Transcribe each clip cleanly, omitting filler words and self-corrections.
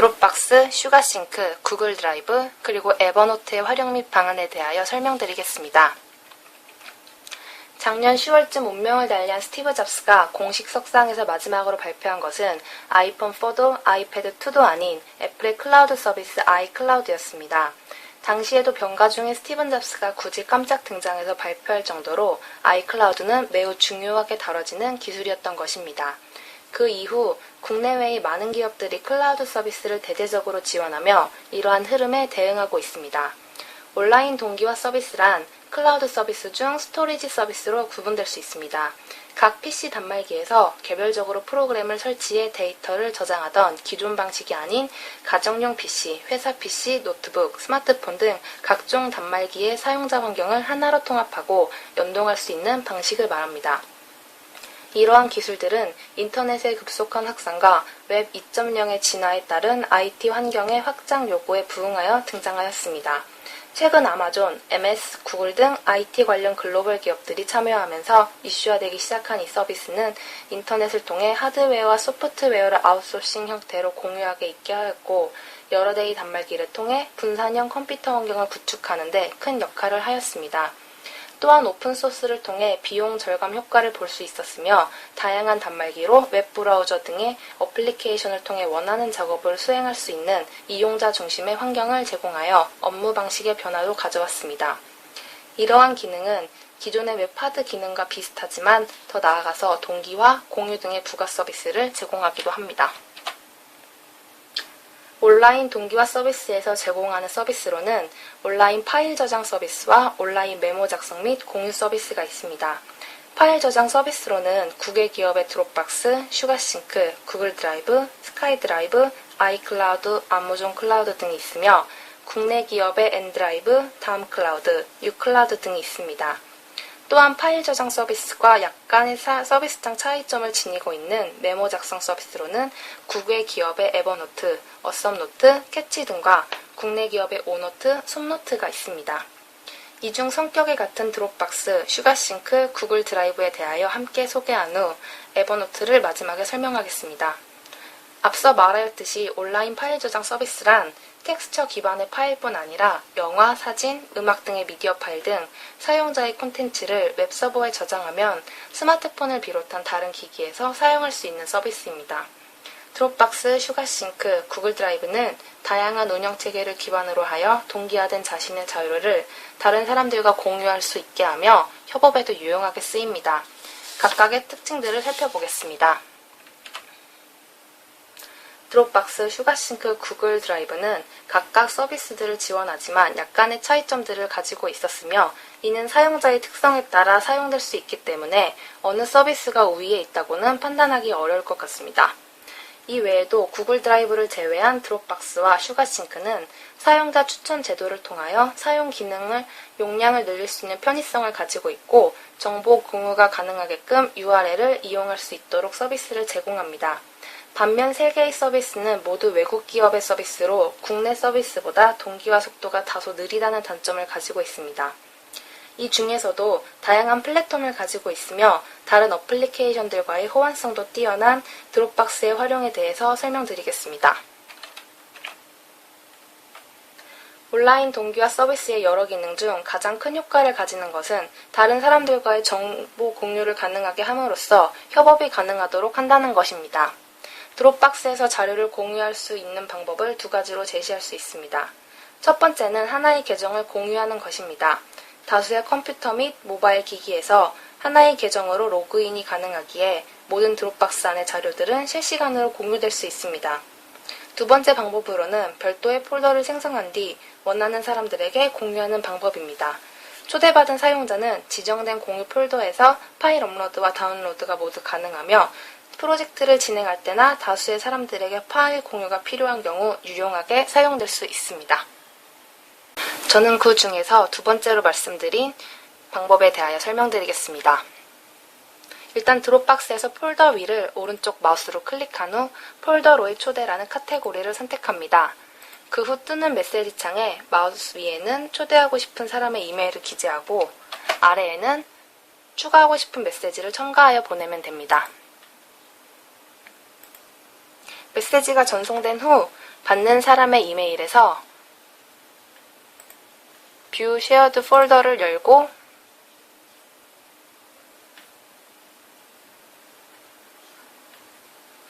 드롭박스, 슈가싱크, 구글 드라이브, 그리고 에버노트의 활용 및 방안에 대하여 설명드리겠습니다. 작년 10월쯤 운명을 달리한 스티브 잡스가 공식 석상에서 마지막으로 발표한 것은 아이폰 4도 아이패드 2도 아닌 애플의 클라우드 서비스 아이클라우드였습니다. 당시에도 병가 중인 스티븐 잡스가 굳이 깜짝 등장해서 발표할 정도로 아이클라우드는 매우 중요하게 다뤄지는 기술이었던 것입니다. 그 이후 국내외의 많은 기업들이 클라우드 서비스를 대대적으로 지원하며 이러한 흐름에 대응하고 있습니다. 온라인 동기화 서비스란 클라우드 서비스 중 스토리지 서비스로 구분될 수 있습니다. 각 PC 단말기에서 개별적으로 프로그램을 설치해 데이터를 저장하던 기존 방식이 아닌 가정용 PC, 회사 PC, 노트북, 스마트폰 등 각종 단말기의 사용자 환경을 하나로 통합하고 연동할 수 있는 방식을 말합니다. 이러한 기술들은 인터넷의 급속한 확산과 웹 2.0의 진화에 따른 IT 환경의 확장 요구에 부응하여 등장하였습니다. 최근 아마존, MS, 구글 등 IT 관련 글로벌 기업들이 참여하면서 이슈화되기 시작한 이 서비스는 인터넷을 통해 하드웨어와 소프트웨어를 아웃소싱 형태로 공유하게 있게 하였고 여러 대의 단말기를 통해 분산형 컴퓨터 환경을 구축하는 데 큰 역할을 하였습니다. 또한 오픈소스를 통해 비용 절감 효과를 볼 수 있었으며 다양한 단말기로 웹브라우저 등의 어플리케이션을 통해 원하는 작업을 수행할 수 있는 이용자 중심의 환경을 제공하여 업무 방식의 변화도 가져왔습니다. 이러한 기능은 기존의 웹하드 기능과 비슷하지만 더 나아가서 동기화, 공유 등의 부가 서비스를 제공하기도 합니다. 온라인 동기화 서비스에서 제공하는 서비스로는 온라인 파일 저장 서비스와 온라인 메모 작성 및 공유 서비스가 있습니다. 파일 저장 서비스로는 국외 기업의 드롭박스, 슈가싱크, 구글 드라이브, 스카이 드라이브, 아이클라우드, 아마존 클라우드 등이 있으며 국내 기업의 엔드라이브, 다음클라우드, 유클라우드 등이 있습니다. 또한 파일 저장 서비스과 약간의 서비스상 차이점을 지니고 있는 메모 작성 서비스로는 국외 기업의 에버노트, 어썸노트, 캐치 등과 국내 기업의 오노트, 솜노트가 있습니다. 이 중 성격이 같은 드롭박스, 슈가싱크, 구글 드라이브에 대하여 함께 소개한 후 에버노트를 마지막에 설명하겠습니다. 앞서 말하였듯이 온라인 파일 저장 서비스란 텍스처 기반의 파일뿐 아니라 영화, 사진, 음악 등의 미디어 파일 등 사용자의 콘텐츠를 웹서버에 저장하면 스마트폰을 비롯한 다른 기기에서 사용할 수 있는 서비스입니다. 드롭박스, 슈가싱크, 구글 드라이브는 다양한 운영체계를 기반으로 하여 동기화된 자신의 자료를 다른 사람들과 공유할 수 있게 하며 협업에도 유용하게 쓰입니다. 각각의 특징들을 살펴보겠습니다. 드롭박스, 슈가싱크, 구글 드라이브는 각각 서비스들을 지원하지만 약간의 차이점들을 가지고 있었으며 이는 사용자의 특성에 따라 사용될 수 있기 때문에 어느 서비스가 우위에 있다고는 판단하기 어려울 것 같습니다. 이 외에도 구글 드라이브를 제외한 드롭박스와 슈가싱크는 사용자 추천 제도를 통하여 사용 기능을 용량을 늘릴 수 있는 편의성을 가지고 있고 정보 공유가 가능하게끔 URL을 이용할 수 있도록 서비스를 제공합니다. 반면 3개의 서비스는 모두 외국 기업의 서비스로 국내 서비스보다 동기화 속도가 다소 느리다는 단점을 가지고 있습니다. 이 중에서도 다양한 플랫폼을 가지고 있으며 다른 어플리케이션들과의 호환성도 뛰어난 드롭박스의 활용에 대해서 설명드리겠습니다. 온라인 동기화 서비스의 여러 기능 중 가장 큰 효과를 가지는 것은 다른 사람들과의 정보 공유를 가능하게 함으로써 협업이 가능하도록 한다는 것입니다. 드롭박스에서 자료를 공유할 수 있는 방법을 2가지로 제시할 수 있습니다. 첫 번째는 하나의 계정을 공유하는 것입니다. 다수의 컴퓨터 및 모바일 기기에서 하나의 계정으로 로그인이 가능하기에 모든 드롭박스 안의 자료들은 실시간으로 공유될 수 있습니다. 두 번째 방법으로는 별도의 폴더를 생성한 뒤 원하는 사람들에게 공유하는 방법입니다. 초대받은 사용자는 지정된 공유 폴더에서 파일 업로드와 다운로드가 모두 가능하며 프로젝트를 진행할 때나 다수의 사람들에게 파일 공유가 필요한 경우 유용하게 사용될 수 있습니다. 저는 그 중에서 2번째로 말씀드린 방법에 대하여 설명드리겠습니다. 일단 드롭박스에서 폴더 위를 오른쪽 마우스로 클릭한 후 폴더로의 초대라는 카테고리를 선택합니다. 그 후 뜨는 메시지 창에 마우스 위에는 초대하고 싶은 사람의 이메일을 기재하고 아래에는 추가하고 싶은 메시지를 첨가하여 보내면 됩니다. 메시지가 전송된 후 받는 사람의 이메일에서 뷰 쉐어드 폴더를 열고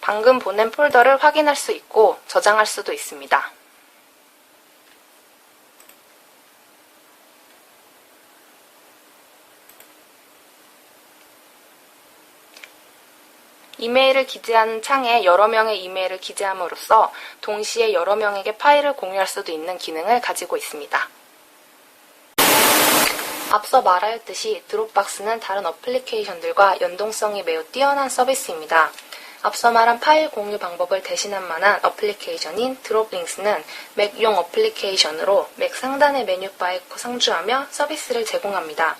방금 보낸 폴더를 확인할 수 있고 저장할 수도 있습니다. 이메일을 기재하는 창에 여러 명의 이메일을 기재함으로써 동시에 여러 명에게 파일을 공유할 수도 있는 기능을 가지고 있습니다. 앞서 말하였듯이 드롭박스는 다른 어플리케이션들과 연동성이 매우 뛰어난 서비스입니다. 앞서 말한 파일 공유 방법을 대신할 만한 어플리케이션인 드롭링스는 맥용 어플리케이션으로 맥 상단의 메뉴바에 상주하며 서비스를 제공합니다.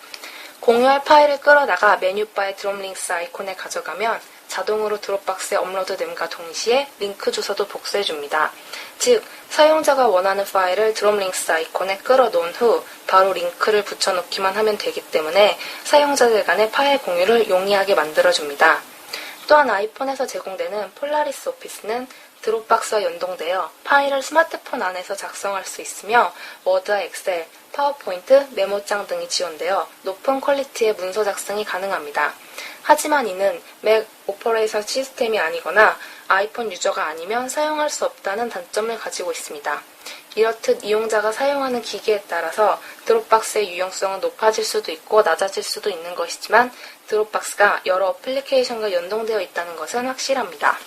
공유할 파일을 끌어다가 메뉴바의 드롭링스 아이콘에 가져가면 자동으로 드롭박스에 업로드됨과 동시에 링크 주소도 복사해줍니다. 즉, 사용자가 원하는 파일을 드롭링스 아이콘에 끌어놓은 후 바로 링크를 붙여넣기만 하면 되기 때문에 사용자들 간의 파일 공유를 용이하게 만들어줍니다. 또한 아이폰에서 제공되는 폴라리스 오피스는 드롭박스와 연동되어 파일을 스마트폰 안에서 작성할 수 있으며 워드와 엑셀, 파워포인트, 메모장 등이 지원되어 높은 퀄리티의 문서 작성이 가능합니다. 하지만 이는 맥 오퍼레이션 시스템이 아니거나 아이폰 유저가 아니면 사용할 수 없다는 단점을 가지고 있습니다. 이렇듯 이용자가 사용하는 기기에 따라서 드롭박스의 유용성은 높아질 수도 있고 낮아질 수도 있는 것이지만 드롭박스가 여러 어플리케이션과 연동되어 있다는 것은 확실합니다.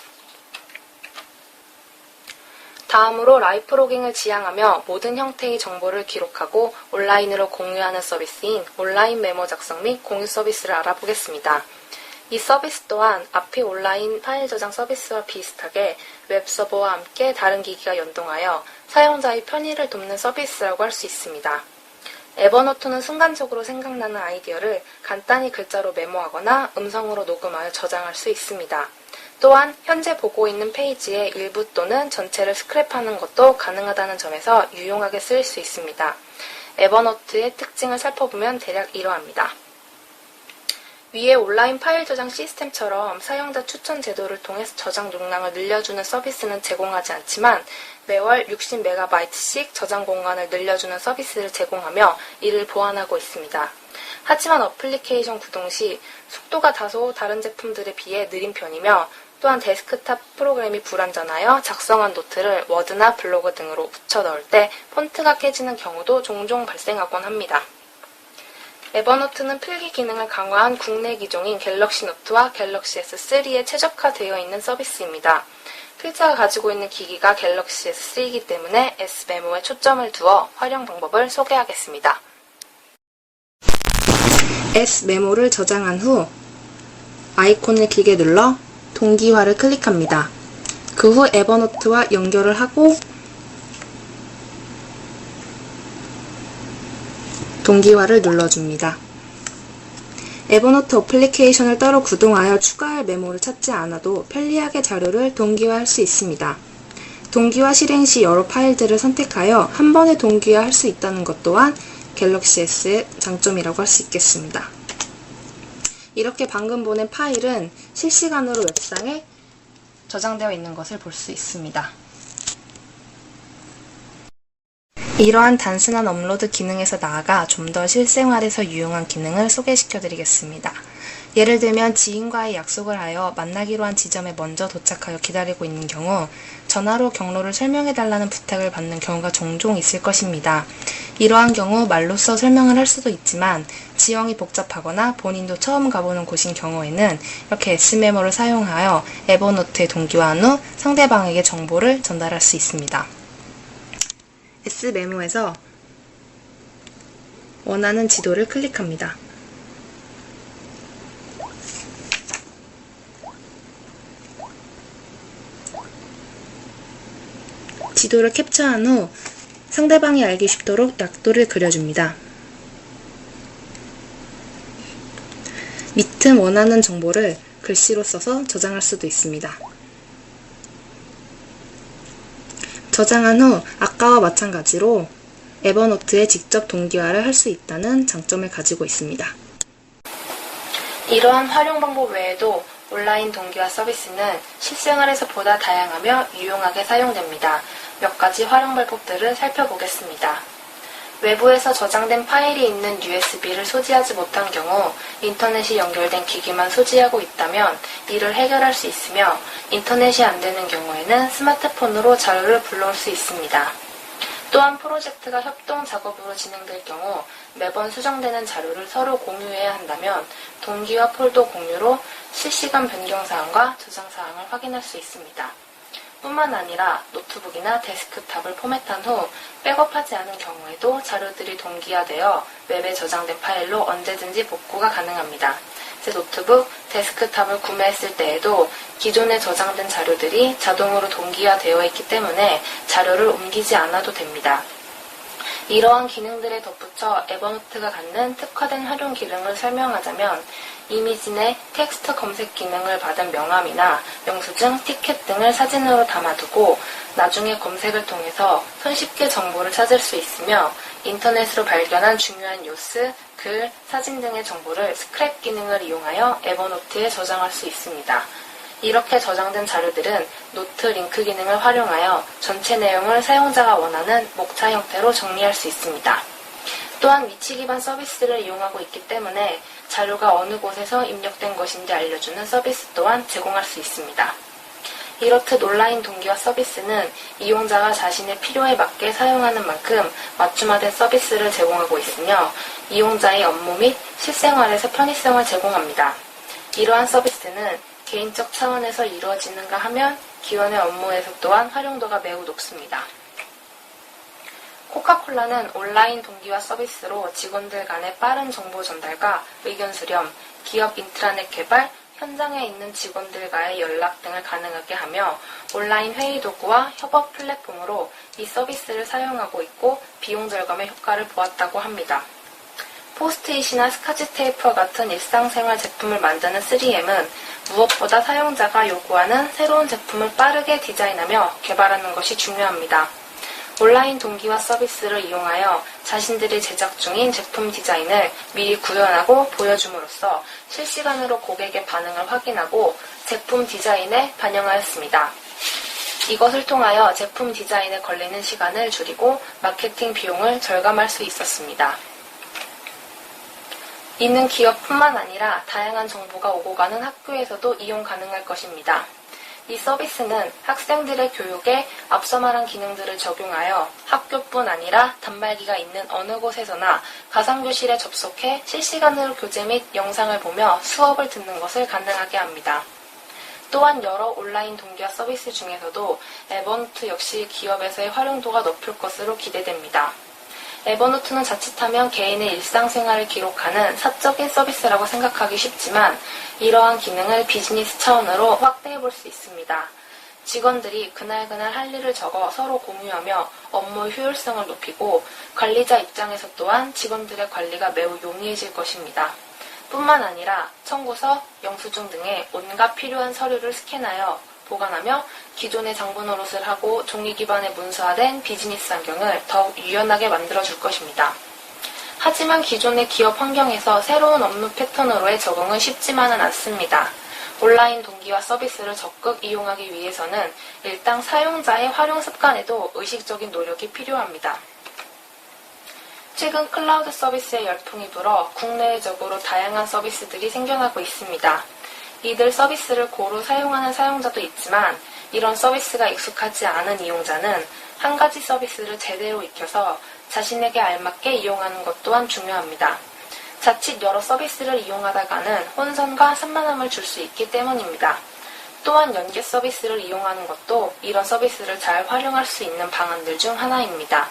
다음으로 라이프 로깅을 지향하며 모든 형태의 정보를 기록하고 온라인으로 공유하는 서비스인 온라인 메모 작성 및 공유 서비스를 알아보겠습니다. 이 서비스 또한 앞의 온라인 파일 저장 서비스와 비슷하게 웹서버와 함께 다른 기기가 연동하여 사용자의 편의를 돕는 서비스라고 할 수 있습니다. 에버노트는 순간적으로 생각나는 아이디어를 간단히 글자로 메모하거나 음성으로 녹음하여 저장할 수 있습니다. 또한 현재 보고 있는 페이지의 일부 또는 전체를 스크랩하는 것도 가능하다는 점에서 유용하게 쓰일 수 있습니다. 에버노트의 특징을 살펴보면 대략 이러합니다. 위에 온라인 파일 저장 시스템처럼 사용자 추천 제도를 통해서 저장 용량을 늘려주는 서비스는 제공하지 않지만 매월 60MB씩 저장 공간을 늘려주는 서비스를 제공하며 이를 보완하고 있습니다. 하지만 어플리케이션 구동 시 속도가 다소 다른 제품들에 비해 느린 편이며 또한 데스크탑 프로그램이 불완전하여 작성한 노트를 워드나 블로그 등으로 붙여 넣을 때 폰트가 깨지는 경우도 종종 발생하곤 합니다. 에버노트는 필기 기능을 강화한 국내 기종인 갤럭시 노트와 갤럭시 S3에 최적화되어 있는 서비스입니다. 필자가 가지고 있는 기기가 갤럭시 S3이기 때문에 S메모에 초점을 두어 활용 방법을 소개하겠습니다. S메모를 저장한 후 아이콘을 길게 눌러 동기화를 클릭합니다. 그 후 에버노트와 연결을 하고 동기화를 눌러줍니다. 에버노트 어플리케이션을 따로 구동하여 추가할 메모를 찾지 않아도 편리하게 자료를 동기화할 수 있습니다. 동기화 실행 시 여러 파일들을 선택하여 한 번에 동기화할 수 있다는 것 또한 갤럭시 S의 장점이라고 할 수 있겠습니다. 이렇게 방금 보낸 파일은 실시간으로 웹상에 저장되어 있는 것을 볼 수 있습니다. 이러한 단순한 업로드 기능에서 나아가 좀 더 실생활에서 유용한 기능을 소개시켜 드리겠습니다. 예를 들면 지인과의 약속을 하여 만나기로 한 지점에 먼저 도착하여 기다리고 있는 경우 전화로 경로를 설명해 달라는 부탁을 받는 경우가 종종 있을 것입니다. 이러한 경우 말로써 설명을 할 수도 있지만 지형이 복잡하거나 본인도 처음 가보는 곳인 경우에는 이렇게 S메모를 사용하여 에버노트에 동기화한 후 상대방에게 정보를 전달할 수 있습니다. S메모에서 원하는 지도를 클릭합니다. 지도를 캡처한 후 상대방이 알기 쉽도록 약도를 그려줍니다. 밑은 원하는 정보를 글씨로 써서 저장할 수도 있습니다. 저장한 후 아까와 마찬가지로 에버노트에 직접 동기화를 할 수 있다는 장점을 가지고 있습니다. 이러한 활용 방법 외에도 온라인 동기화 서비스는 실생활에서 보다 다양하며 유용하게 사용됩니다. 몇 가지 활용 방법들을 살펴보겠습니다. 외부에서 저장된 파일이 있는 USB를 소지하지 못한 경우 인터넷이 연결된 기기만 소지하고 있다면 이를 해결할 수 있으며 인터넷이 안 되는 경우에는 스마트폰으로 자료를 불러올 수 있습니다. 또한 프로젝트가 협동 작업으로 진행될 경우 매번 수정되는 자료를 서로 공유해야 한다면 동기화 폴더 공유로 실시간 변경사항과 저장사항을 확인할 수 있습니다. 뿐만 아니라 노트북이나 데스크탑을 포맷한 후 백업하지 않은 경우에도 자료들이 동기화되어 웹에 저장된 파일로 언제든지 복구가 가능합니다. 제 노트북, 데스크탑을 구매했을 때에도 기존에 저장된 자료들이 자동으로 동기화되어 있기 때문에 자료를 옮기지 않아도 됩니다. 이러한 기능들에 덧붙여 에버노트가 갖는 특화된 활용 기능을 설명하자면 이미지 내 텍스트 검색 기능을 받은 명함이나 영수증, 티켓 등을 사진으로 담아두고 나중에 검색을 통해서 손쉽게 정보를 찾을 수 있으며 인터넷으로 발견한 중요한 뉴스, 글, 사진 등의 정보를 스크랩 기능을 이용하여 에버노트에 저장할 수 있습니다. 이렇게 저장된 자료들은 노트 링크 기능을 활용하여 전체 내용을 사용자가 원하는 목차 형태로 정리할 수 있습니다. 또한 위치 기반 서비스를 이용하고 있기 때문에 자료가 어느 곳에서 입력된 것인지 알려주는 서비스 또한 제공할 수 있습니다. 이렇듯 온라인 동기화 서비스는 이용자가 자신의 필요에 맞게 사용하는 만큼 맞춤화된 서비스를 제공하고 있으며 이용자의 업무 및 실생활에서 편의성을 제공합니다. 이러한 서비스는 개인적 차원에서 이루어지는가 하면 기관의 업무에서 또한 활용도가 매우 높습니다. 코카콜라는 온라인 동기화 서비스로 직원들 간의 빠른 정보 전달과 의견 수렴, 기업 인트라넷 개발, 현장에 있는 직원들과의 연락 등을 가능하게 하며 온라인 회의 도구와 협업 플랫폼으로 이 서비스를 사용하고 있고 비용 절감의 효과를 보았다고 합니다. 포스트잇이나 스카치 테이프와 같은 일상생활 제품을 만드는 3M은 무엇보다 사용자가 요구하는 새로운 제품을 빠르게 디자인하며 개발하는 것이 중요합니다. 온라인 동기화 서비스를 이용하여 자신들이 제작 중인 제품 디자인을 미리 구현하고 보여줌으로써 실시간으로 고객의 반응을 확인하고 제품 디자인에 반영하였습니다. 이것을 통하여 제품 디자인에 걸리는 시간을 줄이고 마케팅 비용을 절감할 수 있었습니다. 이는 기업뿐만 아니라 다양한 정보가 오고 가는 학교에서도 이용 가능할 것입니다. 이 서비스는 학생들의 교육에 앞서 말한 기능들을 적용하여 학교뿐 아니라 단말기가 있는 어느 곳에서나 가상교실에 접속해 실시간으로 교재 및 영상을 보며 수업을 듣는 것을 가능하게 합니다. 또한 여러 온라인 동기화 서비스 중에서도 에버노트 역시 기업에서의 활용도가 높을 것으로 기대됩니다. 에버노트는 자칫하면 개인의 일상생활을 기록하는 사적인 서비스라고 생각하기 쉽지만 이러한 기능을 비즈니스 차원으로 확대해 볼 수 있습니다. 직원들이 그날그날 할 일을 적어 서로 공유하며 업무 효율성을 높이고 관리자 입장에서 또한 직원들의 관리가 매우 용이해질 것입니다. 뿐만 아니라 청구서, 영수증 등의 온갖 필요한 서류를 스캔하여 보관하며 기존의 장부 노릇을 하고 종이 기반의 문서화된 비즈니스 환경을 더욱 유연하게 만들어줄 것입니다. 하지만 기존의 기업 환경에서 새로운 업무 패턴으로의 적응은 쉽지만은 않습니다. 온라인 동기화 서비스를 적극 이용하기 위해서는 일단 사용자의 활용 습관에도 의식적인 노력이 필요합니다. 최근 클라우드 서비스의 열풍이 불어 국내외적으로 다양한 서비스들이 생겨나고 있습니다. 이들 서비스를 고루 사용하는 사용자도 있지만 이런 서비스가 익숙하지 않은 이용자는 한 가지 서비스를 제대로 익혀서 자신에게 알맞게 이용하는 것 또한 중요합니다. 자칫 여러 서비스를 이용하다가는 혼선과 산만함을 줄 수 있기 때문입니다. 또한 연계 서비스를 이용하는 것도 이런 서비스를 잘 활용할 수 있는 방안들 중 하나입니다.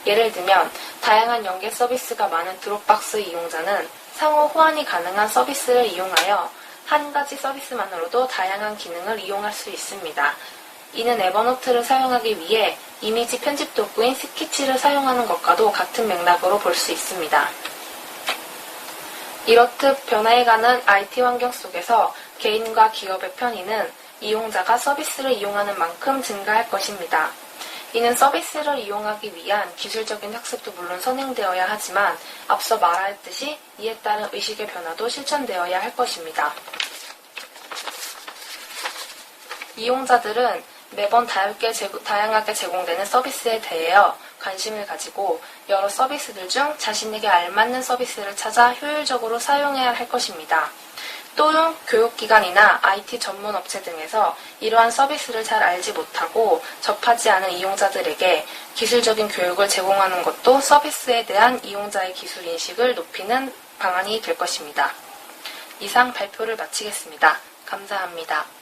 예를 들면 다양한 연계 서비스가 많은 드롭박스 이용자는 상호 호환이 가능한 서비스를 이용하여 한 가지 서비스만으로도 다양한 기능을 이용할 수 있습니다. 이는 에버노트를 사용하기 위해 이미지 편집 도구인 스케치를 사용하는 것과도 같은 맥락으로 볼 수 있습니다. 이렇듯 변화해가는 IT 환경 속에서 개인과 기업의 편의는 이용자가 서비스를 이용하는 만큼 증가할 것입니다. 이는 서비스를 이용하기 위한 기술적인 학습도 물론 선행되어야 하지만 앞서 말했듯이 이에 따른 의식의 변화도 실천되어야 할 것입니다. 이용자들은 매번 다양하게 제공되는 서비스에 대하여 관심을 가지고 여러 서비스들 중 자신에게 알맞는 서비스를 찾아 효율적으로 사용해야 할 것입니다. 또는 교육기관이나 IT 전문 업체 등에서 이러한 서비스를 잘 알지 못하고 접하지 않은 이용자들에게 기술적인 교육을 제공하는 것도 서비스에 대한 이용자의 기술 인식을 높이는 방안이 될 것입니다. 이상 발표를 마치겠습니다. 감사합니다.